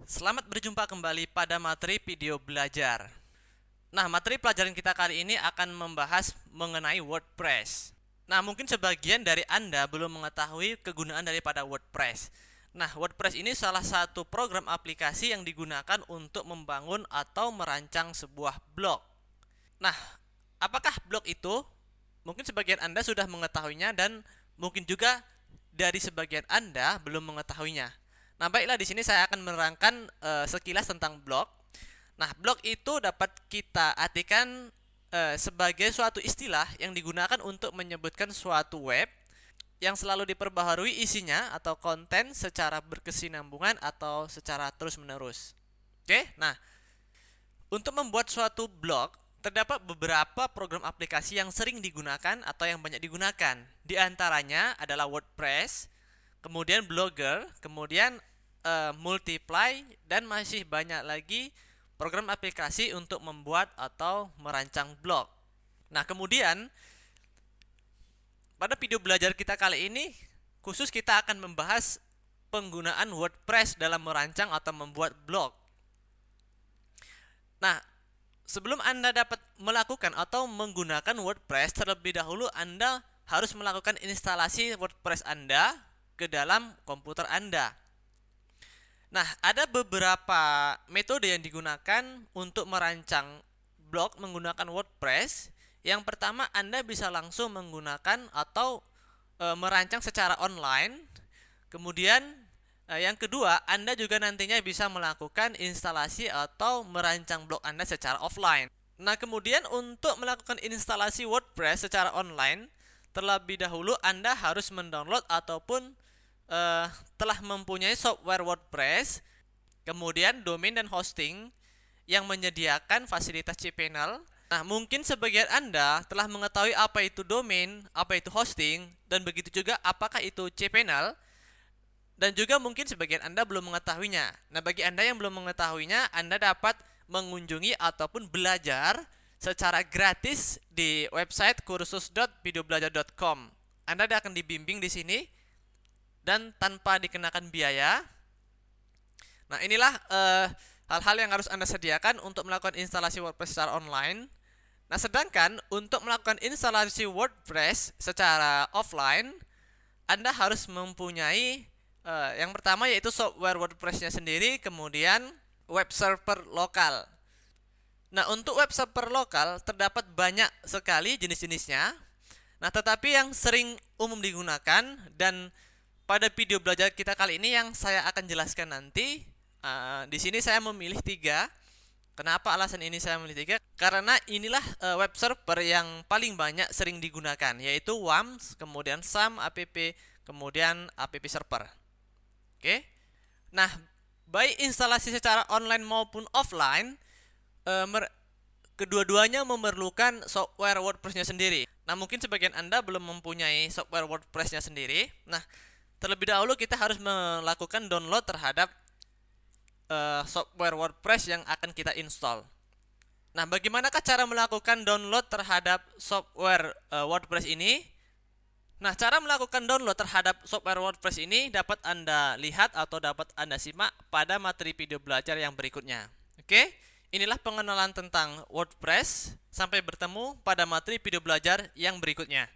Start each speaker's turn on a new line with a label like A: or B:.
A: Selamat berjumpa kembali pada materi video belajar. Nah, materi pelajaran kita kali ini akan membahas mengenai WordPress. Nah, mungkin sebagian dari Anda belum mengetahui kegunaan daripada WordPress. Nah, WordPress ini salah satu program aplikasi yang digunakan untuk membangun atau merancang sebuah blog. Nah, apakah blog itu? Mungkin sebagian Anda sudah mengetahuinya dan mungkin juga dari sebagian Anda belum mengetahuinya. Nah, baiklah, di sini saya akan menerangkan sekilas tentang blog. Nah, blog itu dapat kita artikan sebagai suatu istilah yang digunakan untuk menyebutkan suatu web yang selalu diperbaharui isinya atau konten secara berkesinambungan atau secara terus-menerus. Oke, nah, untuk membuat suatu blog, terdapat beberapa program aplikasi yang sering digunakan atau yang banyak digunakan. Di antaranya adalah WordPress, kemudian Blogger, kemudian Multiply, dan masih banyak lagi program aplikasi untuk membuat atau merancang blog. Nah, kemudian pada video belajar kita kali ini, khusus kita akan membahas penggunaan WordPress dalam merancang atau membuat blog. Nah, sebelum Anda dapat melakukan atau menggunakan WordPress, terlebih dahulu Anda harus melakukan instalasi WordPress Anda ke dalam komputer Anda. Nah, ada beberapa metode yang digunakan untuk merancang blog menggunakan WordPress. Yang pertama, Anda bisa langsung menggunakan atau merancang secara online. Kemudian yang kedua, Anda juga nantinya bisa melakukan instalasi atau merancang blog Anda secara offline. Nah, kemudian untuk melakukan instalasi WordPress secara online, terlebih dahulu Anda harus mendownload ataupun telah mempunyai software WordPress, kemudian domain dan hosting yang menyediakan fasilitas cPanel. Nah, mungkin sebagian Anda telah mengetahui apa itu domain, apa itu hosting, dan begitu juga apakah itu cPanel. Dan juga mungkin sebagian Anda belum mengetahuinya. Nah, bagi Anda yang belum mengetahuinya, Anda dapat mengunjungi ataupun belajar secara gratis di website kursus.videobelajar.com. Anda akan dibimbing di sini dan tanpa dikenakan biaya. Nah, inilah hal-hal yang harus Anda sediakan untuk melakukan instalasi WordPress secara online. Nah, sedangkan untuk melakukan instalasi WordPress secara offline, Anda harus mempunyai yang pertama yaitu software WordPress-nya sendiri, kemudian web server lokal. Nah, untuk web server lokal terdapat banyak sekali jenis-jenisnya. Nah, tetapi yang sering umum digunakan dan pada video belajar kita kali ini yang saya akan jelaskan nanti, di sini saya memilih 3. Kenapa alasan ini saya memilih 3? Karena inilah web server yang paling banyak sering digunakan, yaitu WAMS, kemudian SAM, APP, kemudian APP server. Oke. Nah, baik instalasi secara online maupun offline, kedua-duanya memerlukan software WordPress-nya sendiri. Nah, mungkin sebagian Anda belum mempunyai software WordPress-nya sendiri. Nah, terlebih dahulu kita harus melakukan download terhadap software WordPress yang akan kita install. Nah, bagaimanakah cara melakukan download terhadap software WordPress ini? Nah, cara melakukan download terhadap software WordPress ini dapat Anda lihat atau dapat Anda simak pada materi video belajar yang berikutnya. Oke, inilah pengenalan tentang WordPress. Sampai bertemu pada materi video belajar yang berikutnya.